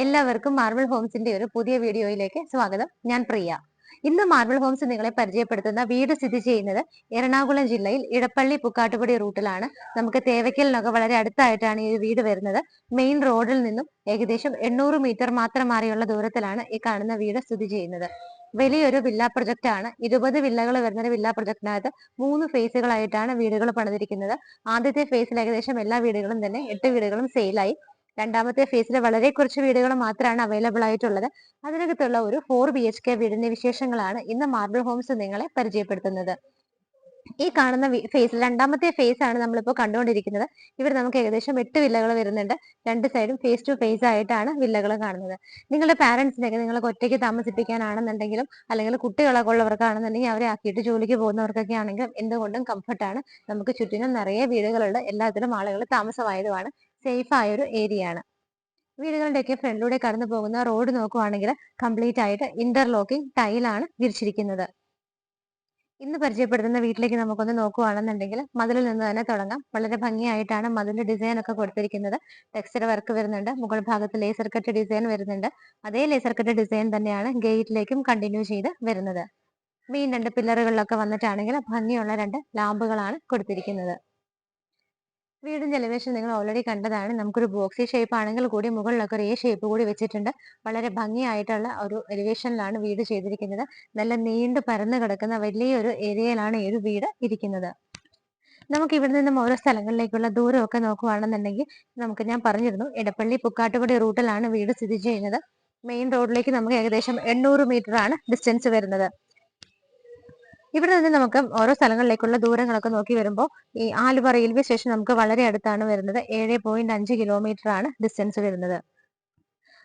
എല്ലാവർക്കും മാർബിൾ ഹോംസിന്റെ ഒരു പുതിയ വീഡിയോയിലേക്ക് സ്വാഗതം. ഞാൻ പ്രിയ. ഇന്ന് മാർബിൾ ഹോംസ് നിങ്ങളെ പരിചയപ്പെടുത്തുന്ന വീട് സ്ഥിതി ചെയ്യുന്നത് എറണാകുളം ജില്ലയിൽ ഇടപ്പള്ളി പുക്കാട്ടുപടി റൂട്ടിലാണ്. നമുക്ക് തേവയ്ക്കലിനൊക്കെ വളരെ അടുത്തായിട്ടാണ് ഈ വീട് വരുന്നത്. മെയിൻ റോഡിൽ നിന്നും ഏകദേശം 800 മീറ്റർ മാത്രം മാറിയുള്ള ദൂരത്തിലാണ് ഈ കാണുന്ന വീട് സ്ഥിതി ചെയ്യുന്നത്. വലിയൊരു വില്ല പ്രൊജക്ട് ആണ്. 20 വില്ലകൾ വരുന്ന വില്ല പ്രൊജക്ടിനകത്ത് 3 ഫേസുകളായിട്ടാണ് വീടുകൾ പണിതിരിക്കുന്നത്. ആദ്യത്തെ ഫേസിൽ ഏകദേശം എല്ലാ വീടുകളും തന്നെ 8 വീടുകളും സെയിലായി. രണ്ടാമത്തെ ഫേസിൽ വളരെ കുറച്ച് വീടുകൾ മാത്രമാണ് അവൈലബിൾ ആയിട്ടുള്ളത്. അതിനകത്തുള്ള ഒരു 4 BHK വീടിന്റെ വിശേഷങ്ങളാണ് ഇന്ന് മാർബിൾ ഹോംസ് നിങ്ങളെ പരിചയപ്പെടുത്തുന്നത്. ഈ കാണുന്ന ഫേസിൽ രണ്ടാമത്തെ ഫേസ് ആണ് നമ്മളിപ്പോൾ കണ്ടുകൊണ്ടിരിക്കുന്നത്. ഇവിടെ നമുക്ക് ഏകദേശം 8 വില്ലകൾ വരുന്നുണ്ട്. രണ്ട് സൈഡും ഫേസ് ടു ഫേസ് ആയിട്ടാണ് വില്ലകൾ കാണുന്നത്. നിങ്ങളുടെ പാരന്റ്സിനൊക്കെ നിങ്ങൾക്ക് ഒറ്റയ്ക്ക് താമസിപ്പിക്കാനാണെന്നുണ്ടെങ്കിലും അല്ലെങ്കിൽ കുട്ടികളൊക്കെ ഉള്ളവർക്കാണെന്നുണ്ടെങ്കിൽ അവരെ ആക്കിയിട്ട് ജോലിക്ക് പോകുന്നവർക്കൊക്കെ ആണെങ്കിലും എന്തുകൊണ്ടും കംഫർട്ടാണ്. നമുക്ക് ചുറ്റിനും നിറയെ വീടുകളുണ്ട്. എല്ലാത്തിലും ആളുകൾ താമസമായതുമാണ്. സേഫ് ആയ ഒരു ഏരിയ ആണ്. വീടുകളുടെയൊക്കെ ഫ്രണ്ടിലൂടെ കടന്നു പോകുന്ന റോഡ് നോക്കുവാണെങ്കിൽ കംപ്ലീറ്റ് ആയിട്ട് ഇന്റർലോക്കിംഗ് ടൈലാണ് വിരിച്ചിരിക്കുന്നത്. ഇന്ന് പരിചയപ്പെടുത്തുന്ന വീട്ടിലേക്ക് നമുക്കൊന്ന് നോക്കുവാണെന്നുണ്ടെങ്കിൽ മതിലിൽ നിന്ന് തന്നെ തുടങ്ങാം. വളരെ ഭംഗിയായിട്ടാണ് മതിലിന്റെ ഡിസൈൻ ഒക്കെ കൊടുത്തിരിക്കുന്നത്. ടെക്സ്ചർ വർക്ക് വരുന്നുണ്ട്. മുകൾ ഭാഗത്ത് ലേസർ കട്ട് ഡിസൈൻ വരുന്നുണ്ട്. അതേ ലേസർ കട്ട് ഡിസൈൻ തന്നെയാണ് ഗേറ്റിലേക്കും കണ്ടിന്യൂ ചെയ്ത് വരുന്നത്. മെയിൻ 2 പില്ലറുകളിലൊക്കെ വന്നിട്ടാണെങ്കിൽ ഭംഗിയുള്ള 2 ലാമ്പുകളാണ് കൊടുത്തിരിക്കുന്നത്. വീടിന്റെ എലിവേഷൻ നിങ്ങൾ ഓൾറെഡി കണ്ടതാണ്. നമുക്കൊരു ബോക്സി ഷേപ്പ് ആണെങ്കിൽ കൂടി മുകളിലൊക്കെ ഒരു ഷേപ്പ് കൂടി വെച്ചിട്ടുണ്ട്. വളരെ ഭംഗിയായിട്ടുള്ള ഒരു എലിവേഷനിലാണ് വീട് ചെയ്തിരിക്കുന്നത്. നല്ല നീണ്ടു പരന്നു കിടക്കുന്ന വലിയൊരു ഏരിയയിലാണ് ഈ ഒരു വീട് ഇരിക്കുന്നത്. നമുക്ക് ഇവിടെ നിന്നും ഓരോ സ്ഥലങ്ങളിലേക്കുള്ള ദൂരമൊക്കെ നോക്കുകയാണെന്നുണ്ടെങ്കിൽ ഞാൻ പറഞ്ഞിരുന്നു ഇടപ്പള്ളി പുക്കാട്ടുപടി റൂട്ടിലാണ് വീട് സ്ഥിതി ചെയ്യുന്നത്. മെയിൻ റോഡിലേക്ക് നമുക്ക് ഏകദേശം 800 മീറ്റർ ആണ് ഡിസ്റ്റൻസ് വരുന്നത്. ഇവിടെ നിന്ന് നമുക്ക് ഓരോ സ്ഥലങ്ങളിലേക്കുള്ള ദൂരങ്ങളൊക്കെ നോക്കി വരുമ്പോൾ ഈ ആലുവ റെയിൽവേ സ്റ്റേഷൻ നമുക്ക് വളരെ അടുത്താണ് വരുന്നത്. 7.5 കിലോമീറ്റർ ആണ് ഡിസ്റ്റൻസ് വരുന്നത്.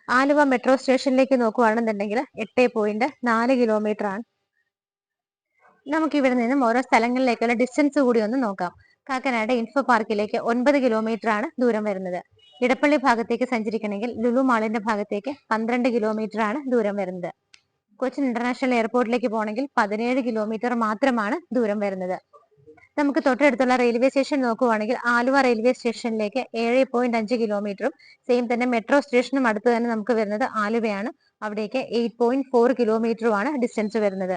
ആലുവ മെട്രോ സ്റ്റേഷനിലേക്ക് നോക്കുകയാണെന്നുണ്ടെങ്കിൽ 8.4 കിലോമീറ്റർ ആണ്. നമുക്ക് ഇവിടെ നിന്നും ഓരോ സ്ഥലങ്ങളിലേക്കുള്ള ഡിസ്റ്റൻസ് കൂടി ഒന്ന് നോക്കാം. കാക്കനാട് ഇൻഫോ പാർക്കിലേക്ക് 9 കിലോമീറ്റർ ആണ് ദൂരം വരുന്നത്. ഇടപ്പള്ളി ഭാഗത്തേക്ക് സഞ്ചരിക്കണമെങ്കിൽ ലുലു മാളിന്റെ ഭാഗത്തേക്ക് 12 കിലോമീറ്റർ ആണ് ദൂരം വരുന്നത്. കൊച്ചിൻ ഇന്റർനാഷണൽ എയർപോർട്ടിലേക്ക് പോകണമെങ്കിൽ 17 കിലോമീറ്റർ മാത്രമാണ് ദൂരം വരുന്നത്. നമുക്ക് തൊട്ടടുത്തുള്ള റെയിൽവേ സ്റ്റേഷൻ നോക്കുവാണെങ്കിൽ ആലുവ റെയിൽവേ സ്റ്റേഷനിലേക്ക് 7.5 കിലോമീറ്ററും സെയിം തന്നെ മെട്രോ സ്റ്റേഷനും അടുത്ത് തന്നെ നമുക്ക് വരുന്നത് ആലുവയാണ്. അവിടേക്ക് 8.4 കിലോമീറ്ററുമാണ് ഡിസ്റ്റൻസ് വരുന്നത്.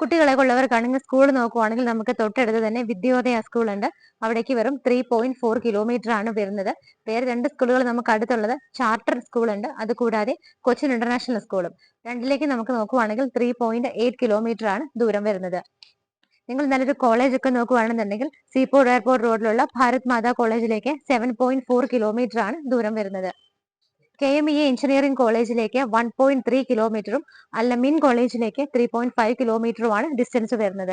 കുട്ടികളൊക്കെ ഉള്ളവർക്കാണെങ്കിൽ സ്കൂൾ നോക്കുവാണെങ്കിൽ നമുക്ക് തൊട്ടടുത്ത് തന്നെ വിദ്യോദയ സ്കൂൾ ഉണ്ട്. അവിടേക്ക് വെറും 3.4 കിലോമീറ്റർ ആണ് വരുന്നത്. വേറെ 2 സ്കൂളുകൾ നമുക്ക് അടുത്തുള്ളത് ചാർട്ടർ സ്കൂൾ ഉണ്ട്. അതുകൂടാതെ കൊച്ചിൻ ഇന്റർനാഷണൽ സ്കൂളും. രണ്ടിലേക്ക് നമുക്ക് നോക്കുവാണെങ്കിൽ 3.8 കിലോമീറ്റർ ആണ് ദൂരം വരുന്നത്. നിങ്ങൾ നല്ലൊരു കോളേജ് ഒക്കെ നോക്കുകയാണെന്നുണ്ടെങ്കിൽ സീപോർട്ട് എയർപോർട്ട് റോഡിലുള്ള ഭാരത് മാതാ കോളേജിലേക്ക് 7.4 കിലോമീറ്റർ ആണ് ദൂരം വരുന്നത്. KMEA എഞ്ചിനീയറിംഗ് കോളേജിലേക്ക് 1.3 കിലോമീറ്ററും അല്ലമീൻ കോളേജിലേക്ക് 3.5 കിലോമീറ്ററുമാണ് ഡിസ്റ്റൻസ് വരുന്നത്.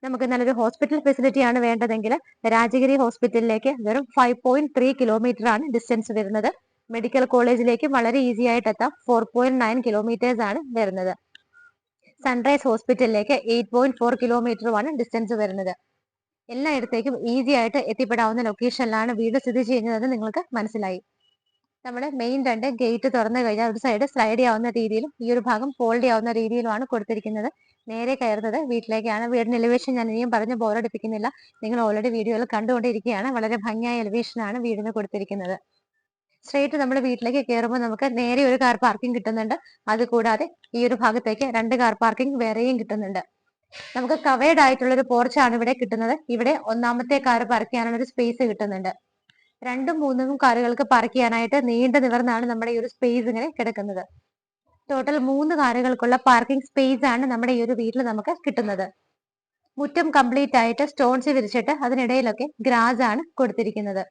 നമുക്ക് നല്ലൊരു ഹോസ്പിറ്റൽ ഫെസിലിറ്റി ആണ് വേണ്ടതെങ്കിൽ രാജഗിരി ഹോസ്പിറ്റലിലേക്ക് വെറും 5.3 കിലോമീറ്റർ ആണ് ഡിസ്റ്റൻസ് വരുന്നത്. മെഡിക്കൽ കോളേജിലേക്ക് വളരെ ഈസി ആയിട്ട് എത്താം. 4.9 കിലോമീറ്റേഴ്സ് ആണ് വരുന്നത്. സൺറൈസ് ഹോസ്പിറ്റലിലേക്ക് 8.4 കിലോമീറ്ററുമാണ് ഡിസ്റ്റൻസ് വരുന്നത്. എല്ലായിടത്തേക്കും ഈസി ആയിട്ട് എത്തിപ്പെടാവുന്ന ലൊക്കേഷനിലാണ് വീട് സ്ഥിതി ചെയ്യുന്നതെന്ന് നിങ്ങൾക്ക് മനസ്സിലായി. നമ്മുടെ മെയിൻ 2 ഗേറ്റ് തുറന്നു കഴിഞ്ഞാൽ ഒരു സൈഡ് സ്ലൈഡ് ചെയ്യാവുന്ന രീതിയിലും ഈ ഒരു ഭാഗം ഫോൾഡ് ചെയ്യാവുന്ന രീതിയിലുമാണ് കൊടുത്തിരിക്കുന്നത്. നേരെ കയറുന്നത് വീട്ടിലേക്കാണ്. വീടിന്റെ എലിവേഷൻ ഞാൻ ഇനിയും പറഞ്ഞ് ബോറടിപ്പിക്കുന്നില്ല. നിങ്ങൾ ഓൾറെഡി വീഡിയോയിൽ കണ്ടുകൊണ്ടിരിക്കുകയാണ്. വളരെ ഭംഗിയായ എലിവേഷനാണ് വീടിന് കൊടുത്തിരിക്കുന്നത്. സ്ട്രേറ്റ് നമ്മൾ വീട്ടിലേക്ക് കയറുമ്പോൾ നമുക്ക് നേരെ ഒരു കാർ പാർക്കിംഗ് കിട്ടുന്നുണ്ട്. അതുകൂടാതെ ഈ ഒരു ഭാഗത്തേക്ക് 2 കാർ പാർക്കിംഗ് വേറെയും കിട്ടുന്നുണ്ട്. നമുക്ക് കവേർഡ് ആയിട്ടുള്ള ഒരു പോർച്ചാണ് ഇവിടെ കിട്ടുന്നത്. ഇവിടെ ഒന്നാമത്തെ കാർ പാർക്ക് ചെയ്യാനുള്ള ഒരു സ്പേസ് കിട്ടുന്നുണ്ട്. 2ഉം 3ഉം കാറുകൾക്ക് പാർക്ക് ചെയ്യാനായിട്ട് നീണ്ടു നിവർന്നാണ് നമ്മുടെ ഈ ഒരു സ്പേസ് ഇങ്ങനെ കിടക്കുന്നത്. ടോട്ടൽ 3 കാറുകൾക്കുള്ള പാർക്കിംഗ് സ്പേസ് ആണ് നമ്മുടെ ഈ ഒരു വീട്ടിൽ നമുക്ക് കിട്ടുന്നത്. മുറ്റം കംപ്ലീറ്റ് ആയിട്ട് സ്റ്റോൺസ് വിരിച്ചിട്ട് അതിനിടയിലൊക്കെ ഗ്രാസ് ആണ് കൊടുത്തിരിക്കുന്നത്.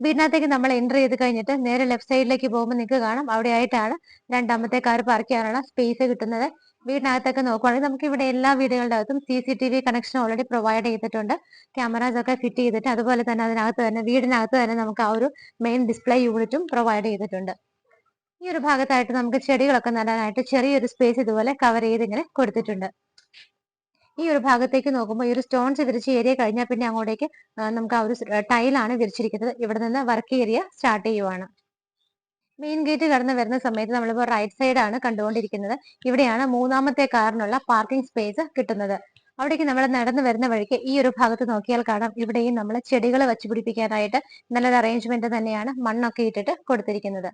വീടിനകത്തേക്ക് നമ്മൾ എൻ്റർ ചെയ്ത് കഴിഞ്ഞിട്ട് നേരെ ലെഫ്റ്റ് സൈഡിലേക്ക് പോകുമ്പോൾ നിങ്ങൾക്ക് കാണാം അവിടെ ആയിട്ടാണ് രണ്ടാമത്തെ കാർ പാർക്ക് ചെയ്യാനുള്ള സ്പേസ് കിട്ടുന്നത്. വീടിനകത്തൊക്കെ നോക്കുവാണെങ്കിൽ നമുക്ക് ഇവിടെ എല്ലാ വീടുകളുടെ അകത്തും CCTV കണക്ഷൻ ഓൾറെഡി പ്രൊവൈഡ് ചെയ്തിട്ടുണ്ട്. ക്യാമറാസ് ഒക്കെ ഫിറ്റ് ചെയ്തിട്ട് അതുപോലെ തന്നെ അതിനകത്ത് തന്നെ വീടിനകത്ത് തന്നെ നമുക്ക് ആ ഒരു മെയിൻ ഡിസ്പ്ലേ യൂണിറ്റും പ്രൊവൈഡ് ചെയ്തിട്ടുണ്ട്. ഈ ഒരു ഭാഗത്തായിട്ട് നമുക്ക് ചെടികളൊക്കെ നടാനായിട്ട് ചെറിയൊരു സ്പേസ് ഇതുപോലെ കവർ ചെയ്ത് ഇങ്ങനെ കൊടുത്തിട്ടുണ്ട്. ഈ ഒരു ഭാഗത്തേക്ക് നോക്കുമ്പോൾ ഈ ഒരു സ്റ്റോൺസ് വിരിച്ച ഏരിയ കഴിഞ്ഞാൽ പിന്നെ അങ്ങോട്ടേക്ക് നമുക്ക് ആ ഒരു ടൈലാണ് വിരിച്ചിരിക്കുന്നത്. ഇവിടെ നിന്ന് വർക്ക് ഏരിയ സ്റ്റാർട്ട് ചെയ്യുവാണ്. മെയിൻ ഗേറ്റ് കടന്ന് വരുന്ന സമയത്ത് നമ്മളിപ്പോൾ റൈറ്റ് സൈഡ് ആണ് കണ്ടുകൊണ്ടിരിക്കുന്നത്. ഇവിടെയാണ് മൂന്നാമത്തെ കാറിനുള്ള പാർക്കിംഗ് സ്പേസ് കിട്ടുന്നത്. അവിടേക്ക് നമ്മൾ നടന്നു വരുന്ന വഴിക്ക് ഈ ഒരു ഭാഗത്ത് നോക്കിയാൽ കാണാം ഇവിടെയും നമ്മൾ ചെടികൾ വെച്ച് പിടിപ്പിക്കാനായിട്ട് നല്ലൊരു അറേഞ്ച്മെന്റ് തന്നെയാണ് മണ്ണൊക്കെ ഇട്ടിട്ട് കൊടുത്തിരിക്കുന്നത്.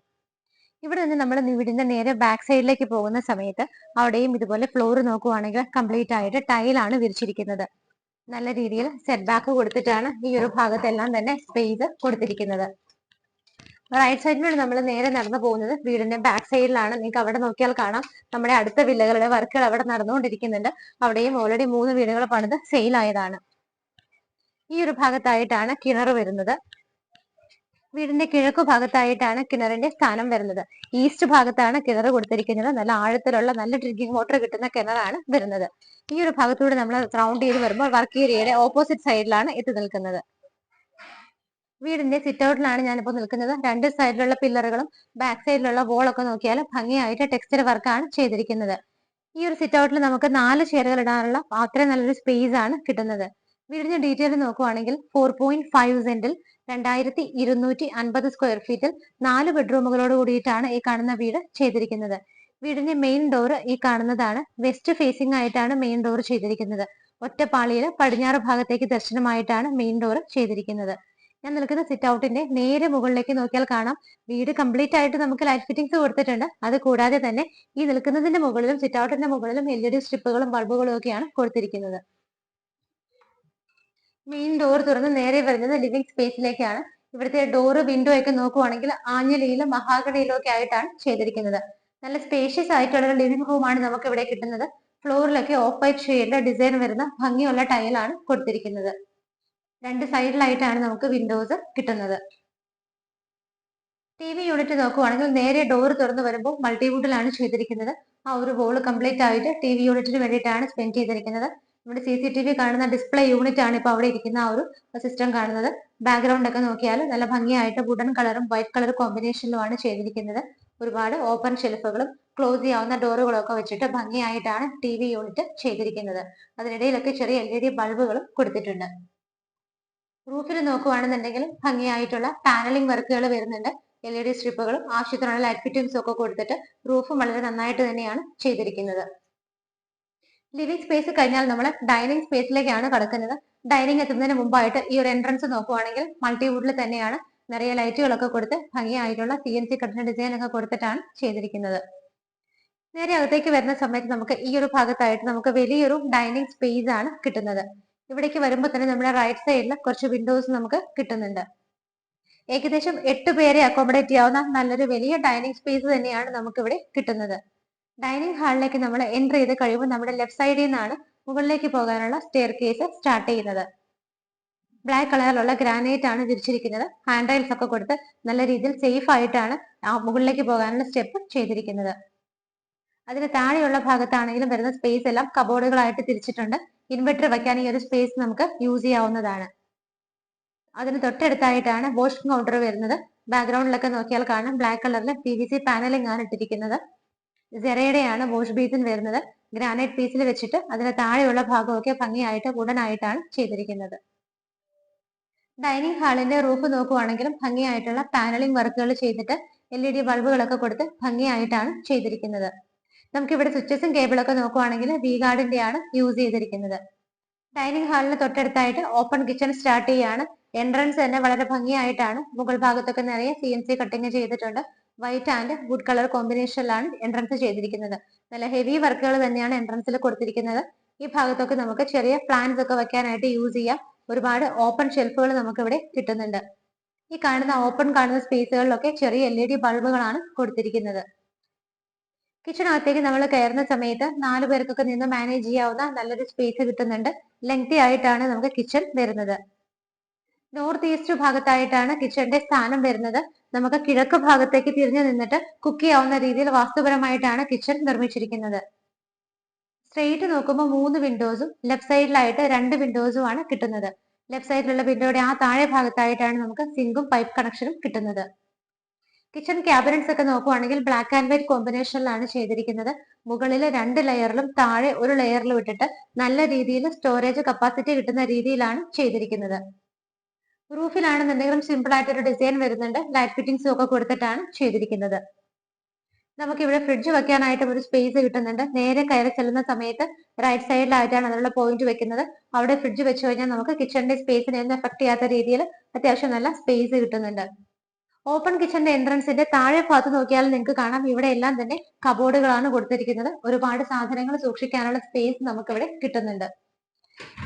ഇവിടെ നിന്ന് നമ്മൾ വീടിന്റെ നേരെ ബാക്ക് സൈഡിലേക്ക് പോകുന്ന സമയത്ത് അവിടെയും ഇതുപോലെ ഫ്ലോർ നോക്കുവാണെങ്കിൽ കംപ്ലീറ്റ് ആയിട്ട് ടൈലാണ് വിരിച്ചിരിക്കുന്നത്. നല്ല രീതിയിൽ സെറ്റ് ബാക്ക് കൊടുത്തിട്ടാണ് ഈ ഒരു ഭാഗത്തെല്ലാം തന്നെ സ്പേസ് കൊടുത്തിരിക്കുന്നത്. റൈറ്റ് സൈഡിലൂടെ നമ്മൾ നേരെ നടന്നു പോകുന്നത് വീടിന്റെ ബാക്ക് സൈഡിലാണ്. നിങ്ങൾക്ക് അവിടെ നോക്കിയാൽ കാണാം നമ്മുടെ അടുത്ത വില്ലകളുടെ വർക്കുകൾ അവിടെ നടന്നുകൊണ്ടിരിക്കുന്നുണ്ട്. അവിടെയും ഓൾറെഡി 3 വീടുകൾ പണിത് സെയിൽ ആയതാണ്. ഈ ഒരു ഭാഗത്തായിട്ടാണ് കിണർ വരുന്നത്. വീടിന്റെ കിഴക്കു ഭാഗത്തായിട്ടാണ് കിണറിന്റെ സ്ഥാനം വരുന്നത്. ഈസ്റ്റ് ഭാഗത്താണ് കിണർ കൊടുത്തിരിക്കുന്നത്. നല്ല ആഴത്തിലുള്ള നല്ല ഡ്രിങ്കിങ് വാട്ടർ കിട്ടുന്ന കിണറാണ് വരുന്നത്. ഈ ഒരു ഭാഗത്തൂടെ നമ്മൾ റൗണ്ട് ചെയ്ത് വരുമ്പോൾ വർക്ക് ഏരിയയുടെ ഓപ്പോസിറ്റ് സൈഡിലാണ് എത്തി നിൽക്കുന്നത്. വീടിന്റെ സിറ്റ് ഔട്ടിലാണ് ഞാനിപ്പോൾ നിൽക്കുന്നത്. രണ്ട് സൈഡിലുള്ള പില്ലറുകളും ബാക്ക് സൈഡിലുള്ള വോളൊക്കെ നോക്കിയാൽ ഭംഗിയായിട്ട് ടെക്സ്ചർ വർക്കാണ് ചെയ്തിരിക്കുന്നത്. ഈ ഒരു സിറ്റ് ഔട്ടിൽ നമുക്ക് 4 ചെയറുകൾ ഇടാനുള്ള അത്രയും നല്ലൊരു സ്പേസ് ആണ് കിട്ടുന്നത്. വീടിന്റെ ഡീറ്റെയിൽ നോക്കുവാണെങ്കിൽ 4.5 സെന്റിൽ 2250 സ്ക്വയർ ഫീറ്റിൽ 4 ബെഡ്റൂമുകളോട് കൂടിയിട്ടാണ് ഈ കാണുന്ന വീട് ചെയ്തിരിക്കുന്നത്. വീടിന്റെ മെയിൻ ഡോർ ഈ കാണുന്നതാണ്. വെസ്റ്റ് ഫേസിംഗ് ആയിട്ടാണ് മെയിൻ ഡോർ ചെയ്തിരിക്കുന്നത്. ഒറ്റപ്പാളിയിൽ പടിഞ്ഞാറ് ഭാഗത്തേക്ക് ദർശനമായിട്ടാണ് മെയിൻ ഡോർ ചെയ്തിരിക്കുന്നത്. ഞാൻ നിൽക്കുന്ന സിറ്റ് ഔട്ടിന്റെ നേരെ മുകളിലേക്ക് നോക്കിയാൽ കാണാം വീട് കംപ്ലീറ്റ് ആയിട്ട് നമുക്ക് ലൈറ്റ് ഫിറ്റിംഗ്സ് കൊടുത്തിട്ടുണ്ട്. അത് കൂടാതെ തന്നെ ഈ നിൽക്കുന്നതിന്റെ മുകളിലും സിറ്റ് ഔട്ടിന്റെ മുകളിലും LED സ്ട്രിപ്പുകളും ബൾബുകളും ഒക്കെയാണ് കൊടുത്തിരിക്കുന്നത്. മെയിൻ ഡോർ തുറന്ന് നേരെ വരുന്നത് ലിവിംഗ് സ്പേസിലേക്കാണ്. ഇവിടുത്തെ ഡോറ് വിൻഡോ ഒക്കെ നോക്കുവാണെങ്കിൽ ആഞ്ഞിലിയിലും മഹാഗണിയിലും ഒക്കെ ആയിട്ടാണ് ചെയ്തിരിക്കുന്നത്. നല്ല സ്പേഷ്യസ് ആയിട്ടുള്ള ഒരു ലിവിംഗ് റൂമാണ് നമുക്ക് ഇവിടെ കിട്ടുന്നത്. ഫ്ലോറിലൊക്കെ ഓഫ് വൈറ്റ് ഷെയ്ഡിലെ ഡിസൈൻ വരുന്ന ഭംഗിയുള്ള ടൈലാണ് കൊടുത്തിരിക്കുന്നത്. രണ്ട് സൈഡിലായിട്ടാണ് നമുക്ക് വിൻഡോസ് കിട്ടുന്നത്. TV യൂണിറ്റ് നോക്കുവാണെങ്കിൽ നേരെ ഡോർ തുറന്നു വരുമ്പോൾ മൾട്ടിവുഡിലാണ് ചെയ്തിരിക്കുന്നത്. ആ ഒരു വോള് കംപ്ലീറ്റ് ആയിട്ട് TV യൂണിറ്റിന് വേണ്ടിയിട്ടാണ് സ്പെൻഡ് ചെയ്തിരിക്കുന്നത്. നമ്മുടെ CCTV കാണുന്ന ഡിസ്പ്ലേ യൂണിറ്റ് ആണ് ഇപ്പോൾ അവിടെ ഇരിക്കുന്ന ആ ഒരു സിസ്റ്റം കാണുന്നത്. ബാക്ക്ഗ്രൗണ്ട് ഒക്കെ നോക്കിയാൽ നല്ല ഭംഗിയായിട്ട് വുഡൻ കളറും വൈറ്റ് കളർ കോമ്പിനേഷനിലുമാണ് ചെയ്തിരിക്കുന്നത്. ഒരുപാട് ഓപ്പൺ ഷെൽഫുകളും ക്ലോസ് ചെയ്യാവുന്ന ഡോറുകളൊക്കെ വെച്ചിട്ട് ഭംഗിയായിട്ടാണ് TV യൂണിറ്റ് ചെയ്തിരിക്കുന്നത്. അതിനിടയിലൊക്കെ ചെറിയ LED ബൾബുകളും കൊടുത്തിട്ടുണ്ട്. റൂഫിൽ നോക്കുവാണെന്നുണ്ടെങ്കിൽ ഭംഗിയായിട്ടുള്ള പാനലിംഗ് വർക്കുകൾ വരുന്നുണ്ട്. LED സ്ട്രിപ്പുകളും ആവശ്യത്തിനുള്ള ലൈറ്റ് ഫിറ്റിംഗ്സും ഒക്കെ കൊടുത്തിട്ട് റൂഫും വളരെ നന്നായിട്ട് തന്നെയാണ് ചെയ്തിരിക്കുന്നത്. ലിവിംഗ് സ്പേസ് കഴിഞ്ഞാൽ നമ്മൾ ഡൈനിങ് സ്പേസിലേക്കാണ് കടക്കുന്നത്. ഡൈനിങ് എത്തുന്നതിന് മുമ്പായിട്ട് ഈ ഒരു എൻട്രൻസ് നോക്കുവാണെങ്കിൽ മൾട്ടിവുഡിൽ തന്നെയാണ് നിറയെ ലൈറ്റുകളൊക്കെ കൊടുത്ത് ഭംഗിയായിട്ടുള്ള CNC കട്ടിന് ഡിസൈൻ ഒക്കെ കൊടുത്തിട്ടാണ് ചെയ്തിരിക്കുന്നത്. നേരെ അകത്തേക്ക് വരുന്ന സമയത്ത് നമുക്ക് ഈ ഒരു ഭാഗത്തായിട്ട് നമുക്ക് വലിയൊരു ഡൈനിങ് സ്പേസ് ആണ് കിട്ടുന്നത്. ഇവിടേക്ക് വരുമ്പോൾ തന്നെ നമ്മുടെ റൈറ്റ് സൈഡിൽ കുറച്ച് വിൻഡോസ് നമുക്ക് കിട്ടുന്നുണ്ട്. ഏകദേശം 8 പേരെ അക്കോമഡേറ്റ് ചെയ്യാവുന്ന നല്ലൊരു വലിയ ഡൈനിങ് സ്പേസ് തന്നെയാണ് നമുക്ക് ഇവിടെ കിട്ടുന്നത്. ഡൈനിങ് ഹാളിലേക്ക് നമ്മൾ എൻട്രി ചെയ്ത് കഴിയുമ്പോൾ നമ്മുടെ ലെഫ്റ്റ് സൈഡിൽ നിന്നാണ് മുകളിലേക്ക് പോകാനുള്ള സ്റ്റെയർ കേസ് സ്റ്റാർട്ട് ചെയ്യുന്നത്. ബ്ലാക്ക് കളറിലുള്ള ഗ്രാനൈറ്റ് ആണ് വിരിച്ചിരിക്കുന്നത്. ഹാൻഡ് റൈൽസ് ഒക്കെ കൊടുത്ത് നല്ല രീതിയിൽ സേഫ് ആയിട്ടാണ് മുകളിലേക്ക് പോകാനുള്ള സ്റ്റെപ്പ് ചെയ്തിരിക്കുന്നത്. അതിന് താഴെയുള്ള ഭാഗത്താണെങ്കിലും വരുന്ന സ്പേസ് എല്ലാം കബോർഡുകളായിട്ട് തിരിച്ചിട്ടുണ്ട്. ഇൻവെർട്ടർ വയ്ക്കാൻ ഈ ഒരു സ്പേസ് നമുക്ക് യൂസ് ചെയ്യാവുന്നതാണ്. അതിന് തൊട്ടടുത്തായിട്ടാണ് വാഷിംഗ് കൗണ്ടർ വരുന്നത്. ബാക്ക്ഗ്രൗണ്ടിലൊക്കെ നോക്കിയാൽ കാണാം ബ്ലാക്ക് കളറിൽ PVC പാനലിംഗ് ആണ് ഇട്ടിരിക്കുന്നത്. ജെറയുടെയാണ് വാഷ് ബേസിൻ വരുന്നത്. ഗ്രാനൈറ്റ് പീസിൽ വെച്ചിട്ട് അതിന് താഴെയുള്ള ഭാഗമൊക്കെ ഭംഗിയായിട്ട് വുഡനായിട്ടാണ് ചെയ്തിരിക്കുന്നത്. ഡൈനിങ് ഹാളിന്റെ റൂഫ് നോക്കുവാണെങ്കിലും ഭംഗിയായിട്ടുള്ള പാനലിംഗ് വർക്കുകൾ ചെയ്തിട്ട് LED ബൾബുകളൊക്കെ കൊടുത്ത് ഭംഗിയായിട്ടാണ് ചെയ്തിരിക്കുന്നത്. നമുക്ക് ഇവിടെ സ്വിച്ചസും കേബിളൊക്കെ നോക്കുവാണെങ്കിൽ വി ഗാർഡിന്റെ ആണ് യൂസ് ചെയ്തിരിക്കുന്നത്. ഡൈനിങ് ഹാളിന് തൊട്ടടുത്തായിട്ട് ഓപ്പൺ കിച്ചൺ സ്റ്റാർട്ട് ചെയ്യാണ്. എൻട്രൻസ് തന്നെ വളരെ ഭംഗിയായിട്ടാണ് മുകൾ ഭാഗത്തൊക്കെ നിറയെ CNC കട്ടിങ് ചെയ്തിട്ടുണ്ട്. വൈറ്റ് ആൻഡ് വുഡ് കളർ കോമ്പിനേഷനിലാണ് എൻട്രൻസ് ചെയ്തിരിക്കുന്നത്. നല്ല ഹെവി വർക്കുകൾ തന്നെയാണ് എൻട്രൻസിൽ കൊടുത്തിരിക്കുന്നത്. ഈ ഭാഗത്തൊക്കെ നമുക്ക് ചെറിയ പ്ലാന്റ്സ് ഒക്കെ വെക്കാനായിട്ട് യൂസ് ചെയ്യാം. ഒരുപാട് ഓപ്പൺ ഷെൽഫുകൾ നമുക്ക് ഇവിടെ കിട്ടുന്നുണ്ട്. ഈ കാണുന്ന സ്പേസുകളിലൊക്കെ ചെറിയ LED ബൾബുകളാണ് കൊടുത്തിരിക്കുന്നത്. കിച്ചണകത്തേക്ക് നമ്മൾ കയറുന്ന സമയത്ത് 4 പേർക്കൊക്കെ നിന്ന് മാനേജ് ചെയ്യാവുന്ന നല്ലൊരു സ്പേസ് കിട്ടുന്നുണ്ട്. ലെങ്തി ആയിട്ടാണ് നമുക്ക് കിച്ചൺ വരുന്നത്. നോർത്ത് ഈസ്റ്റ് ഭാഗത്തായിട്ടാണ് കിച്ചന്റെ സ്ഥാനം വരുന്നത്. നമുക്ക് കിഴക്ക് ഭാഗത്തേക്ക് തിരിഞ്ഞു നിന്നിട്ട് കുക്ക് ചെയ്യാവുന്ന രീതിയിൽ വാസ്തുപരമായിട്ടാണ് കിച്ചൺ നിർമ്മിച്ചിരിക്കുന്നത്. സ്ട്രെയിറ്റ് നോക്കുമ്പോൾ 3 വിൻഡോസും ലെഫ്റ്റ് സൈഡിലായിട്ട് 2 വിൻഡോസും ആണ് കിട്ടുന്നത്. ലെഫ്റ്റ് സൈഡിലുള്ള വിൻഡോയുടെ ആ താഴെ ഭാഗത്തായിട്ടാണ് നമുക്ക് സിങ്കും പൈപ്പ് കണക്ഷനും കിട്ടുന്നത്. കിച്ചൺ ക്യാബിനറ്റ്സ് ഒക്കെ നോക്കുവാണെങ്കിൽ ബ്ലാക്ക് ആൻഡ് വൈറ്റ് കോമ്പിനേഷനിലാണ് ചെയ്തിരിക്കുന്നത്. മുകളിൽ 2 ലെയറിലും താഴെ 1 ലെയറിലും ഇട്ടിട്ട് നല്ല രീതിയിൽ സ്റ്റോറേജ് കപ്പാസിറ്റി കിട്ടുന്ന രീതിയിലാണ് ചെയ്തിരിക്കുന്നത്. റൂഫിലാണെന്നുണ്ടെങ്കിലും സിമ്പിൾ ആയിട്ടൊരു ഡിസൈൻ വരുന്നുണ്ട്. ലൈറ്റ് ഫിറ്റിംഗ്സും ഒക്കെ കൊടുത്തിട്ടാണ് ചെയ്തിരിക്കുന്നത്. നമുക്ക് ഇവിടെ ഫ്രിഡ്ജ് വെക്കാനായിട്ടും ഒരു സ്പേസ് കിട്ടുന്നുണ്ട്. നേരെ കയറി ചെല്ലുന്ന സമയത്ത് റൈറ്റ് സൈഡിലായിട്ടാണ് അതിനുള്ള പോയിന്റ് വെക്കുന്നത്. അവിടെ ഫ്രിഡ്ജ് വെച്ച് കഴിഞ്ഞാൽ നമുക്ക് കിച്ചണിന്റെ സ്പേസിനെ ഒന്നും എഫക്ട് ചെയ്യാത്ത രീതിയിൽ അത്യാവശ്യം നല്ല സ്പേസ് കിട്ടുന്നുണ്ട്. ഓപ്പൺ കിച്ചന്റെ എൻട്രൻസിന്റെ താഴെ ഭാഗത്ത് നോക്കിയാൽ നിങ്ങൾക്ക് കാണാം, ഇവിടെ എല്ലാം തന്നെ കബോർഡുകളാണ് കൊടുത്തിരിക്കുന്നത്. ഒരുപാട് സാധനങ്ങൾ സൂക്ഷിക്കാനുള്ള സ്പേസ് നമുക്ക് ഇവിടെ കിട്ടുന്നുണ്ട്.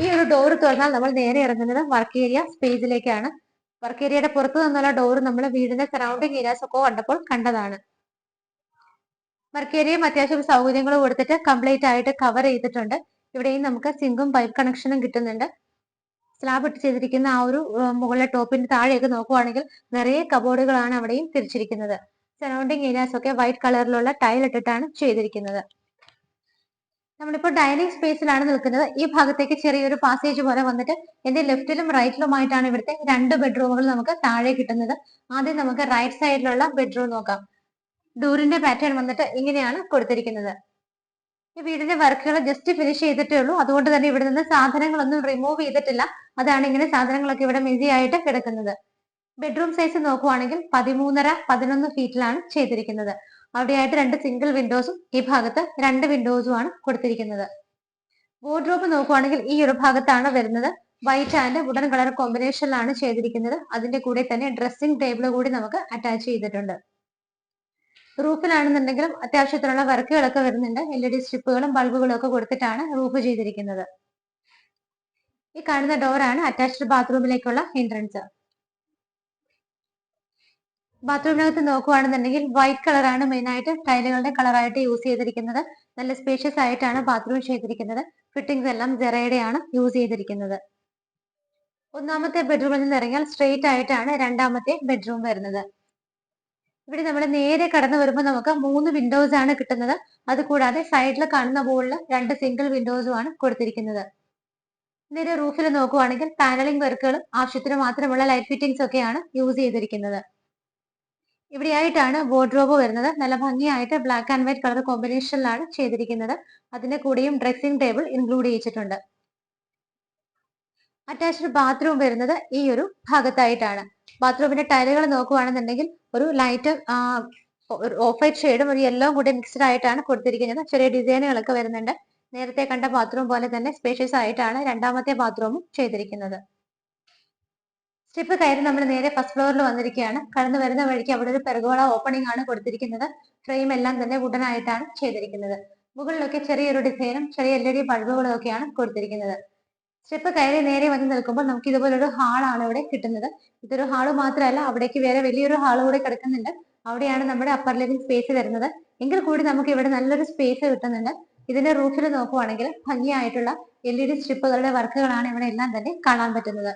ഈ ഒരു ഡോർ തുറന്നാൽ നമ്മൾ നേരെ ഇറങ്ങുന്നത് വർക്ക് ഏരിയ സ്പേസിലേക്കാണ്. വർക്ക് ഏരിയയുടെ പുറത്തു നിന്നുള്ള ഡോർ നമ്മൾ വീടിന്റെ സറൗണ്ടിങ് ഏരിയാസ് ഒക്കെ കണ്ടപ്പോൾ കണ്ടതാണ്. വർക്ക് ഏരിയയും അത്യാവശ്യം സൗകര്യങ്ങളും കൊടുത്തിട്ട് കംപ്ലീറ്റ് ആയിട്ട് കവർ ചെയ്തിട്ടുണ്ട്. ഇവിടെയും നമുക്ക് സിങ്കും പൈപ്പ് കണക്ഷനും കിട്ടുന്നുണ്ട്. സ്ലാബ് ഇട്ട് ചെയ്തിരിക്കുന്ന ആ ഒരു മുകളിലെ ടോപ്പിന്റെ താഴെയൊക്കെ നോക്കുവാണെങ്കിൽ നിറയെ കബോർഡുകളാണ് അവിടെയും തിരിച്ചിരിക്കുന്നത്. സറൗണ്ടിങ് ഏരിയാസ് ഒക്കെ വൈറ്റ് കളറിലുള്ള ടൈൽ ഇട്ടിട്ടാണ് ചെയ്തിരിക്കുന്നത്. നമ്മളിപ്പോൾ ഡൈനിങ് സ്പേസിലാണ് നിൽക്കുന്നത്. ഈ ഭാഗത്തേക്ക് ചെറിയൊരു പാസേജ് പോലെ വന്നിട്ട് എന്റെ ലെഫ്റ്റിലും റൈറ്റിലുമായിട്ടാണ് ഇവിടുത്തെ 2 ബെഡ്റൂമുകൾ നമുക്ക് താഴെ കിട്ടുന്നത്. ആദ്യം നമുക്ക് റൈറ്റ് സൈഡിലുള്ള ബെഡ്റൂം നോക്കാം. ഡോറിന്റെ പാറ്റേൺ വന്നിട്ട് ഇങ്ങനെയാണ് കൊടുത്തിരിക്കുന്നത്. ഈ വീടിന്റെ വർക്കുകൾ ജസ്റ്റ് ഫിനിഷ് ചെയ്തിട്ടേ ഉള്ളൂ. അതുകൊണ്ട് തന്നെ ഇവിടെ നിന്ന് സാധനങ്ങളൊന്നും റിമൂവ് ചെയ്തിട്ടില്ല. അതാണ് ഇങ്ങനെ സാധനങ്ങളൊക്കെ ഇവിടെ മെസി ആയിട്ട് കിടക്കുന്നത്. ബെഡ്റൂം സൈസ് നോക്കുവാണെങ്കിൽ 13.5 11 ഫീറ്റിലാണ് ചെയ്തിരിക്കുന്നത്. അവിടെയായിട്ട് 2 സിംഗിൾ വിൻഡോസും ഈ ഭാഗത്ത് 2 വിൻഡോസും ആണ് കൊടുത്തിരിക്കുന്നത്. വാർഡ്രോബ് നോക്കുവാണെങ്കിൽ ഈ ഒരു ഭാഗത്താണ് വരുന്നത്. വൈറ്റ് ആൻഡ് വുഡൻ കളർ കോമ്പിനേഷനിലാണ് ചെയ്തിരിക്കുന്നത്. അതിന്റെ കൂടെ തന്നെ ഡ്രസ്സിംഗ് ടേബിൾ കൂടി നമുക്ക് അറ്റാച്ച് ചെയ്തിട്ടുണ്ട്. റൂഫിലാണെന്നുണ്ടെങ്കിലും അത്യാവശ്യത്തിനുള്ള വർക്കുകളൊക്കെ വരുന്നുണ്ട്. LED സ്ട്രിപ്പുകളും ബൾബുകളും ഒക്കെ കൊടുത്തിട്ടാണ് റൂഫ് ചെയ്തിരിക്കുന്നത്. ഈ കാണുന്ന ഡോറാണ് അറ്റാച്ച്ഡ് ബാത്റൂമിലേക്കുള്ള എൻട്രൻസ്. ബാത്റൂമിനകത്ത് നോക്കുവാണെന്നുണ്ടെങ്കിൽ വൈറ്റ് കളറാണ് മെയിൻ ആയിട്ട് ടൈലുകളുടെ കളറായിട്ട് യൂസ് ചെയ്തിരിക്കുന്നത്. നല്ല സ്പേഷ്യസ് ആയിട്ടാണ് ബാത്റൂം ചെയ്തിരിക്കുന്നത്. ഫിറ്റിംഗ്സ് എല്ലാം ജെറയുടെ യൂസ് ചെയ്തിരിക്കുന്നത്. ഒന്നാമത്തെ ബെഡ്റൂമിൽ നിന്ന് ഇറങ്ങിയാൽ സ്ട്രെയിറ്റ് ആയിട്ടാണ് രണ്ടാമത്തെ ബെഡ്റൂം വരുന്നത്. ഇവിടെ നമ്മൾ നേരെ കടന്നു വരുമ്പോൾ നമുക്ക് 3 വിൻഡോസ് ആണ് കിട്ടുന്നത്. അതുകൂടാതെ സൈഡിൽ കാണുന്ന ബോളിൽ 2 സിംഗിൾ വിൻഡോസും ആണ് കൊടുത്തിരിക്കുന്നത്. നേരെ റൂഫിൽ നോക്കുവാണെങ്കിൽ പാനലിംഗ് വർക്കുകളും ആവശ്യത്തിന് മാത്രമുള്ള ലൈറ്റ് ഫിറ്റിംഗ്സ് ഒക്കെയാണ് യൂസ് ചെയ്തിരിക്കുന്നത്. ഇവിടെയായിട്ടാണ് വാർഡ്രോബ് വരുന്നത്. നല്ല ഭംഗിയായിട്ട് ബ്ലാക്ക് ആൻഡ് വൈറ്റ് കളർ കോമ്പിനേഷനിലാണ് ചെയ്തിരിക്കുന്നത്. അതിന്റെ കൂടെയും ഡ്രസ്സിംഗ് ടേബിൾ ഇൻക്ലൂഡ് ചെയ്തിട്ടുണ്ട്. അറ്റാച്ച്ഡ് ബാത്റൂം വരുന്നത് ഈ ഒരു ഭാഗത്തായിട്ടാണ്. ബാത്റൂമിന്റെ ടൈലുകൾ നോക്കുവാണെന്നുണ്ടെങ്കിൽ ഒരു ലൈറ്റ് ഓഫ് വൈറ്റ് ഷെയ്ഡും ഒരു യെല്ലോ കൂടി മിക്സ്ഡ് ആയിട്ടാണ് കൊടുത്തിരിക്കുന്നത്. ചെറിയ ഡിസൈനുകളൊക്കെ വരുന്നുണ്ട്. നേരത്തെ കണ്ട ബാത്റൂം പോലെ തന്നെ സ്പേഷ്യസ് ആയിട്ടാണ് രണ്ടാമത്തെ ബാത്റൂമും ചെയ്തിരിക്കുന്നത്. സ്റ്റെപ്പ് കയറി നമ്മൾ നേരെ ഫസ്റ്റ് ഫ്ലോറിൽ വന്നിരിക്കുകയാണ്. കടന്നു വരുന്ന വഴിക്ക് അവിടെ ഒരു പെർഗോള ഓപ്പണിംഗ് ആണ് കൊടുത്തിരിക്കുന്നത്. ഫ്രെയിം എല്ലാം തന്നെ വുഡൻ ആയിട്ടാണ് ചെയ്തിരിക്കുന്നത്. മുകളിലൊക്കെ ചെറിയൊരു ഡിസൈനും ചെറിയ LED ബൾബുകളും ഒക്കെയാണ് കൊടുത്തിരിക്കുന്നത്. സ്റ്റെപ്പ് കയറി നേരെ വന്ന് നിൽക്കുമ്പോൾ നമുക്ക് ഇതുപോലൊരു ഹാളാണ് ഇവിടെ കിട്ടുന്നത്. ഇതൊരു ഹാള് മാത്രമല്ല, അവിടേക്ക് വേറെ വലിയൊരു ഹാള് കൂടെ കിടക്കുന്നുണ്ട്. അവിടെയാണ് നമ്മുടെ അപ്പർ ലിവിംഗ് സ്പേസ് വരുന്നത്. എങ്കിൽ കൂടി നമുക്ക് ഇവിടെ നല്ലൊരു സ്പേസ് കിട്ടുന്നുണ്ട്. ഇതിന്റെ റൂഫിൽ നോക്കുവാണെങ്കിൽ ഭംഗിയായിട്ടുള്ള LED സ്ട്രിപ്പുകളുടെ വർക്കുകളാണ് ഇവിടെ എല്ലാം തന്നെ കാണാൻ പറ്റുന്നത്.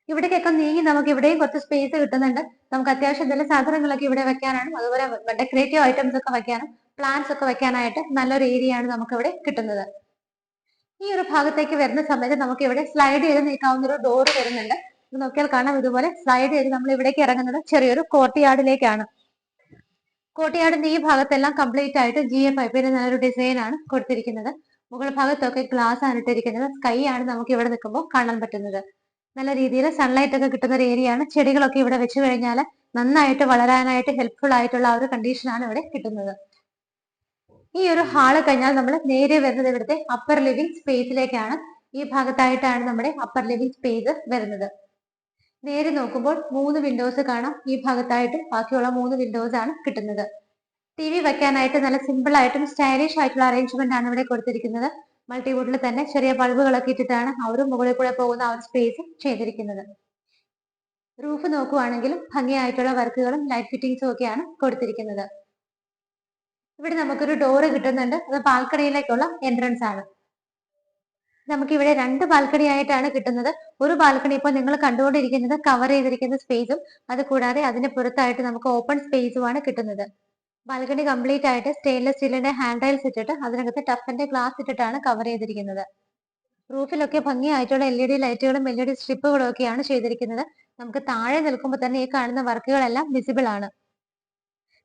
ഇവിടേക്കൊക്കെ നീങ്ങി നമുക്ക് ഇവിടെയും കുറച്ച് സ്പേസ് കിട്ടുന്നുണ്ട്. നമുക്ക് അത്യാവശ്യം നല്ല സാധനങ്ങളൊക്കെ ഇവിടെ വെക്കാനാണ്, അതുപോലെ ഡെക്കറേറ്റീവ് ഐറ്റംസ് ഒക്കെ വെക്കാനും പ്ലാന്റ്സ് ഒക്കെ വെക്കാനായിട്ട് നല്ലൊരു ഏരിയ ആണ് നമുക്ക് ഇവിടെ കിട്ടുന്നത്. ഈ ഒരു ഭാഗത്തേക്ക് വരുന്ന സമയത്ത് നമുക്ക് ഇവിടെ സ്ലൈഡ് ചെയ്ത് നീക്കാവുന്ന ഒരു ഡോർ വരുന്നുണ്ട്. ഇത് നോക്കിയാൽ കാണാം, ഇതുപോലെ സ്ലൈഡ് ചെയ്ത് നമ്മൾ ഇവിടേക്ക് ഇറങ്ങുന്നത് ചെറിയൊരു കോർട്ട്യാർഡിലേക്കാണ്. കോർട്ട്യാർഡിന്റെ ഈ ഭാഗത്തെല്ലാം കംപ്ലീറ്റ് ആയിട്ട് GA പൈപ്പിന്റെ നല്ലൊരു ഡിസൈൻ ആണ് കൊടുത്തിരിക്കുന്നത്. മുകൾ ഭാഗത്തൊക്കെ ഗ്ലാസ് ആണ് ഇട്ടിരിക്കുന്നത്. സ്കൈ ആണ് നമുക്ക് ഇവിടെ നിൽക്കുമ്പോൾ കാണാൻ പറ്റുന്നത്. നല്ല രീതിയിൽ സൺലൈറ്റ് ഒക്കെ കിട്ടുന്ന ഒരു ഏരിയ ആണ്. ചെടികളൊക്കെ ഇവിടെ വെച്ച് കഴിഞ്ഞാൽ നന്നായിട്ട് വളരാനായിട്ട് ഹെൽപ്ഫുൾ ആയിട്ടുള്ള ആ ഒരു കണ്ടീഷനാണ് ഇവിടെ കിട്ടുന്നത്. ഈ ഒരു ഹാള് കഴിഞ്ഞാൽ നമ്മൾ നേരെ വരുന്നത് ഇവിടുത്തെ അപ്പർ ലിവിംഗ് സ്പേസിലേക്കാണ്. ഈ ഭാഗത്തായിട്ടാണ് നമ്മുടെ അപ്പർ ലിവിംഗ് സ്പേസ് വരുന്നത്. നേരെ നോക്കുമ്പോൾ 3 വിൻഡോസ് കാണാം. ഈ ഭാഗത്തായിട്ട് ബാക്കിയുള്ള 3 വിൻഡോസ് ആണ് കിട്ടുന്നത്. TV വെക്കാനായിട്ട് നല്ല സിമ്പിൾ ആയിട്ടും സ്റ്റൈലിഷ് ആയിട്ടുള്ള അറേഞ്ച്മെന്റ് ആണ് ഇവിടെ കൊടുത്തിരിക്കുന്നത്. മൾട്ടിവുഡിൽ തന്നെ ചെറിയ ബൾബുകളൊക്കെ ഇട്ടിട്ടാണ് ആ ഒരു മുകളിൽ കൂടെ പോകുന്ന ആ ഒരു സ്പേസ് ചെയ്തിരിക്കുന്നത്. റൂഫ് നോക്കുവാണെങ്കിലും ഭംഗിയായിട്ടുള്ള വർക്കുകളും ലൈറ്റ് ഫിറ്റിംഗ്സും ഒക്കെയാണ് കൊടുത്തിരിക്കുന്നത്. ഇവിടെ നമുക്കൊരു ഡോറ് കിട്ടുന്നുണ്ട്. അത് ബാൽക്കണിയിലേക്കുള്ള എൻട്രൻസ് ആണ്. നമുക്ക് ഇവിടെ രണ്ട് ബാൽക്കണി ആയിട്ടാണ് കിട്ടുന്നത്. ഒരു ബാൽക്കണി ഇപ്പോൾ നിങ്ങൾ കണ്ടുകൊണ്ടിരിക്കുന്നത് കവർ ചെയ്തിരിക്കുന്ന സ്പേസും അത് കൂടാതെ അതിന് പുറത്തായിട്ട് നമുക്ക് ഓപ്പൺ സ്പേസുമാണ് കിട്ടുന്നത്. ബാൽക്കണി കംപ്ലീറ്റ് ആയിട്ട് സ്റ്റെയിൻലെസ് സ്റ്റീലിന്റെ ഹാൻഡ് റൈൽസ് ഇട്ടിട്ട് അതിനകത്ത് ടഫിന്റെ ഗ്ലാസ് ഇട്ടിട്ടാണ് കവർ ചെയ്തിരിക്കുന്നത്. റൂഫിലൊക്കെ ഭംഗിയായിട്ടുള്ള LED ലൈറ്റുകളും LED സ്ട്രിപ്പുകളും ഒക്കെയാണ് ചെയ്തിരിക്കുന്നത്. നമുക്ക് താഴെ നിൽക്കുമ്പോൾ തന്നെ ഈ കാണുന്ന വർക്കുകളെല്ലാം വിസിബിൾ ആണ്.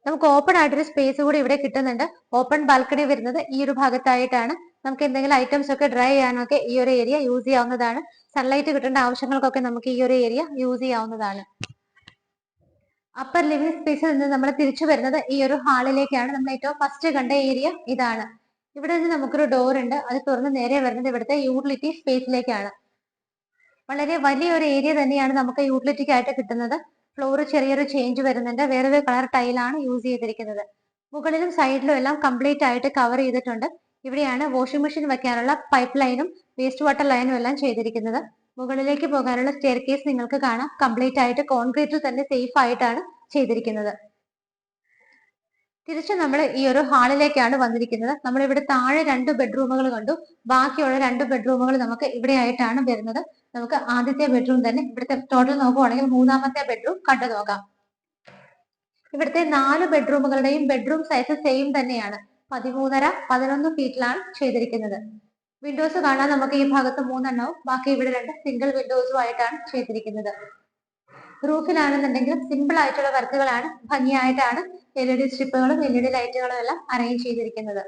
നമുക്ക് ഓപ്പൺ ആയിട്ടൊരു സ്പേസ് കൂടി ഇവിടെ കിട്ടുന്നുണ്ട്. ഓപ്പൺ ബാൽക്കണി വരുന്നത് ഈ ഒരു ഭാഗത്തായിട്ടാണ്. നമുക്ക് എന്തെങ്കിലും ഐറ്റംസ് ഒക്കെ ഡ്രൈ ചെയ്യാനൊക്കെ ഈ ഒരു ഏരിയ യൂസ് ചെയ്യാവുന്നതാണ്. സൺലൈറ്റ് കിട്ടേണ്ട ആവശ്യങ്ങൾക്കൊക്കെ നമുക്ക് ഈ ഒരു ഏരിയ യൂസ് ചെയ്യാവുന്നതാണ്. അപ്പർ ലിവിംഗ് സ്പേസിൽ നിന്ന് നമ്മൾ തിരിച്ചു വരുന്നത് ഈ ഒരു ഹാളിലേക്കാണ്. നമ്മൾ ഏറ്റവും ഫസ്റ്റ് കണ്ട ഏരിയ ഇതാണ്. ഇവിടെ നിന്ന് നമുക്കൊരു ഡോർ ഉണ്ട്. അത് തുറന്ന് നേരെ വരുന്നത് ഇവിടുത്തെ യൂട്ടിലിറ്റി സ്പേസിലേക്കാണ്. വളരെ വലിയൊരു ഏരിയ തന്നെയാണ് നമുക്ക് യൂട്ടിലിറ്റിക്കായിട്ട് കിട്ടുന്നത്. ഫ്ലോർ ചെറിയൊരു ചേഞ്ച് വരുന്നുണ്ട്. വേറൊരു കളർ ടൈലാണ് യൂസ് ചെയ്തിരിക്കുന്നത്. മുകളിലും സൈഡിലും എല്ലാം കംപ്ലീറ്റ് ആയിട്ട് കവർ ചെയ്തിട്ടുണ്ട്. ഇവിടെയാണ് വാഷിംഗ് മെഷീൻ വെക്കാനുള്ള പൈപ്പ് ലൈനും വേസ്റ്റ് വാട്ടർ ലൈനും എല്ലാം ചെയ്തിരിക്കുന്നത്. മുകളിലേക്ക് പോകാനുള്ള സ്റ്റെയർ കേസ് നിങ്ങൾക്ക് കാണാം. കംപ്ലീറ്റ് ആയിട്ട് കോൺക്രീറ്റിൽ തന്നെ സേഫ് ആയിട്ടാണ് ചെയ്തിരിക്കുന്നത്. തിരിച്ച് നമ്മൾ ഈ ഒരു ഹാളിലേക്കാണ് വന്നിരിക്കുന്നത്. നമ്മൾ ഇവിടെ താഴെ 2 ബെഡ്റൂമുകൾ കണ്ടു. ബാക്കിയുള്ള 2 ബെഡ്റൂമുകൾ നമുക്ക് ഇവിടെ ആയിട്ടാണ് വരുന്നത്. നമുക്ക് ആദ്യത്തെ ബെഡ്റൂം തന്നെ ഇവിടുത്തെ ടോട്ടൽ നോക്കുവാണെങ്കിൽ മൂന്നാമത്തെ ബെഡ്റൂം കണ്ടു നോക്കാം. ഇവിടുത്തെ 4 ബെഡ്റൂമുകളുടെയും ബെഡ്റൂം സൈസ് സെയിം തന്നെയാണ്. 13.5 11 ഫീറ്റിലാണ് ചെയ്തിരിക്കുന്നത്. വിൻഡോസ് കാണാൻ നമുക്ക് ഈ ഭാഗത്ത് 3 എണ്ണവും ബാക്കി ഇവിടെ 2 സിംഗിൾ വിൻഡോസും ആയിട്ടാണ് ചെയ്തിരിക്കുന്നത്. റൂഫിലാണെന്നുണ്ടെങ്കിലും സിമ്പിൾ ആയിട്ടുള്ള വർക്കുകളാണ്. ഭംഗിയായിട്ടാണ് LED സ്ട്രിപ്പുകളും LED ലൈറ്റുകളും എല്ലാം അറേഞ്ച് ചെയ്തിരിക്കുന്നത്.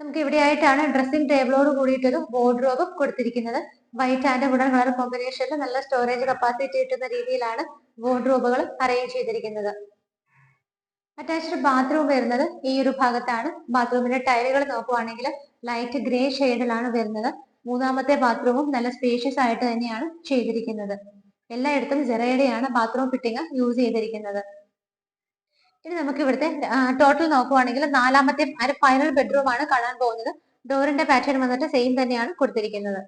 നമുക്ക് ഇവിടെ ആയിട്ടാണ് ഡ്രസ്സിംഗ് ടേബിളോട് കൂടിയിട്ടൊരു വാർഡ്രോബും കൊടുത്തിരിക്കുന്നത്. വൈറ്റ് ആൻഡ് വുഡൻ കളർ കോമ്പിനേഷനിൽ നല്ല സ്റ്റോറേജ് കപ്പാസിറ്റി കിട്ടുന്ന രീതിയിലാണ് വാർഡ്രോബുകൾ അറേഞ്ച് ചെയ്തിരിക്കുന്നത്. അറ്റാച്ച്ഡ് ബാത്റൂം വരുന്നത് ഈ ഒരു ഭാഗത്താണ്. ബാത്റൂമിന്റെ ടൈലുകൾ നോക്കുവാണെങ്കിൽ ലൈറ്റ് ഗ്രേ ഷെയ്ഡിലാണ് വരുന്നത്. മൂന്നാമത്തെ ബാത്റൂമും നല്ല സ്പേഷ്യസ് ആയിട്ട് തന്നെയാണ് ചെയ്തിരിക്കുന്നത്. എല്ലായിടത്തും ജെറയുടെയാണ് ബാത്റൂം ഫിറ്റിംഗ് യൂസ് ചെയ്തിരിക്കുന്നത്. ഇനി നമുക്ക് ഇവിടുത്തെ ടോട്ടൽ നോക്കുവാണെങ്കിൽ നാലാമത്തെ ഫൈനൽ ബെഡ്റൂം ആണ് കാണാൻ പോകുന്നത്. ഡോറിന്റെ പാറ്റേൺ വന്നിട്ട് സെയിം തന്നെയാണ് കൊടുത്തിരിക്കുന്നത്.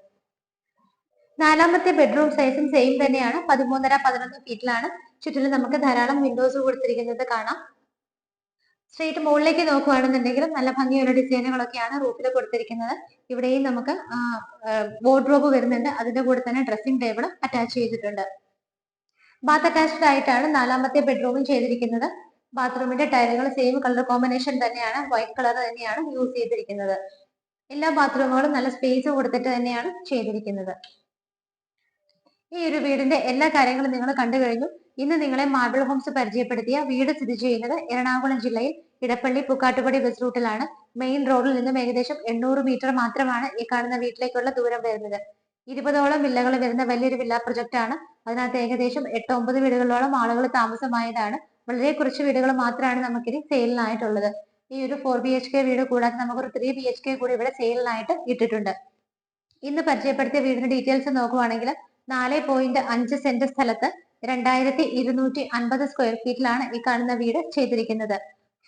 നാലാമത്തെ ബെഡ്റൂം സൈസും സെയിം തന്നെയാണ്. 13.5 11 ഫീറ്റിലാണ്. ചുറ്റിലും നമുക്ക് ധാരാളം വിൻഡോസ് കൊടുത്തിരിക്കുന്നത് കാണാം. സ്ട്രേറ്റ് മുകളിലേക്ക് നോക്കുകയാണെന്നുണ്ടെങ്കിലും നല്ല ഭംഗിയുള്ള ഡിസൈനുകളൊക്കെയാണ് റൂഫിൽ കൊടുത്തിരിക്കുന്നത്. ഇവിടെയും നമുക്ക് വാർഡ്രോബ് വരുന്നുണ്ട്. അതിന്റെ കൂടെ തന്നെ ഡ്രസ്സിംഗ് ടേബിൾ അറ്റാച്ച് ചെയ്തിട്ടുണ്ട്. ബാത്ത് അറ്റാച്ച്ഡ് ആയിട്ടാണ് നാലാമത്തെ ബെഡ്റൂമും ചെയ്തിരിക്കുന്നത്. ബാത്റൂമിന്റെ ടൈലുകൾ സെയിം കളർ കോമ്പിനേഷൻ തന്നെയാണ്. വൈറ്റ് കളർ തന്നെയാണ് യൂസ് ചെയ്തിരിക്കുന്നത്. എല്ലാ ബാത്റൂമുകളും നല്ല സ്പേസ് കൊടുത്തിട്ട് തന്നെയാണ് ചെയ്തിരിക്കുന്നത്. ഈ ഒരു വീടിന്റെ എല്ലാ കാര്യങ്ങളും നിങ്ങൾ കണ്ടു കഴിഞ്ഞു. ഇന്ന് നിങ്ങളെ മാർബിൾ ഹോംസ് പരിചയപ്പെടുത്തിയ വീട് സ്ഥിതി ചെയ്യുന്നത് എറണാകുളം ജില്ലയിൽ ഇടപ്പള്ളി പുക്കാട്ടുപടി ബസ് റൂട്ടിലാണ്. മെയിൻ റോഡിൽ നിന്നും ഏകദേശം 800 മീറ്റർ മാത്രമാണ് ഈ കാണുന്ന വീട്ടിലേക്കുള്ള ദൂരം വരുന്നത്. 20ഓളം വില്ലകൾ വരുന്ന വലിയൊരു വില്ല പ്രൊജക്ട് ആണ്. അതിനകത്ത് ഏകദേശം 8-9 വീടുകളോളം ആളുകൾ താമസമായതാണ്. വളരെ കുറച്ച് വീടുകൾ മാത്രമാണ് നമുക്കിനി സെയിലിനായിട്ടുള്ളത്. ഈ ഒരു 4 BHK വീട് കൂടാതെ നമുക്കൊരു 3 BHK കൂടി ഇവിടെ സെയിലിനായിട്ട് ഇട്ടിട്ടുണ്ട്. ഇന്ന് പരിചയപ്പെടുത്തിയ വീടിന്റെ ഡീറ്റെയിൽസ് നോക്കുവാണെങ്കിൽ 4.5 സെന്റ് സ്ഥലത്ത് 2250 സ്ക്വയർ ഫീറ്റിലാണ് ഈ കാണുന്ന വീട് ചെയ്തിരിക്കുന്നത്.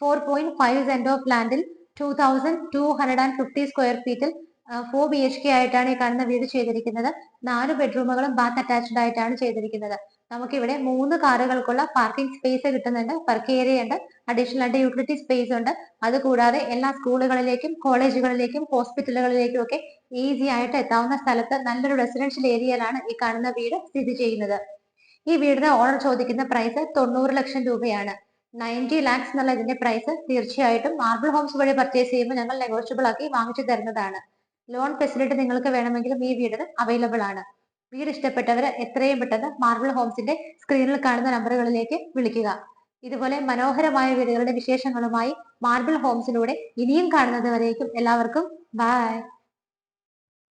4.5 സെന്റ് ഓഫ് ലാൻഡിൽ 2250 സ്ക്വയർ ഫീറ്റിൽ 4 BHK ആയിട്ടാണ് ഈ കാണുന്ന വീട് ചെയ്തിരിക്കുന്നത്. 4 ബെഡ്റൂമുകളും ബാത്ത് അറ്റാച്ച്ഡ് ആയിട്ടാണ് ചെയ്തിരിക്കുന്നത്. നമുക്കിവിടെ 3 കാറുകൾക്കുള്ള പാർക്കിംഗ് സ്പേസ് കിട്ടുന്നുണ്ട്. വർക്ക് ഏരിയ ഉണ്ട്. അഡീഷണൽ ആയിട്ട് യൂട്ടിലിറ്റി സ്പേസ് ഉണ്ട്. അതുകൂടാതെ എല്ലാ സ്കൂളുകളിലേക്കും കോളേജുകളിലേക്കും ഹോസ്പിറ്റലുകളിലേക്കും ഒക്കെ ഈസി ആയിട്ട് എത്താവുന്ന സ്ഥലത്ത് നല്ലൊരു റെസിഡൻഷ്യൽ ഏരിയയിലാണ് ഈ കാണുന്ന വീട് സ്ഥിതി ചെയ്യുന്നത്. ഈ വീടിന് ഓണർ ചോദിക്കുന്ന പ്രൈസ് 90 ലക്ഷം രൂപയാണ്. 90 lakhs എന്നുള്ള ഇതിന്റെ പ്രൈസ് തീർച്ചയായിട്ടും മാർബിൾ ഹോംസ് വഴി പർച്ചേസ് ചെയ്യുമ്പോൾ ഞങ്ങൾ നെഗോഷ്യബിൾ ആക്കി വാങ്ങിച്ചു തരുന്നതാണ്. ലോൺ ഫെസിലിറ്റി നിങ്ങൾക്ക് വേണമെങ്കിലും ഈ വീടിന് അവൈലബിൾ ആണ്. വീട് ഇഷ്ടപ്പെട്ടവർ എത്രയും പെട്ടെന്ന് മാർബിൾ ഹോംസിന്റെ സ്ക്രീനിൽ കാണുന്ന നമ്പറുകളിലേക്ക് വിളിക്കുക. ഇതുപോലെ മനോഹരമായ വീടുകളുടെ വിശേഷങ്ങളുമായി മാർബിൾ ഹോംസിലൂടെ ഇനിയും കാണുന്നത് വരേക്കും എല്ലാവർക്കും ബൈ.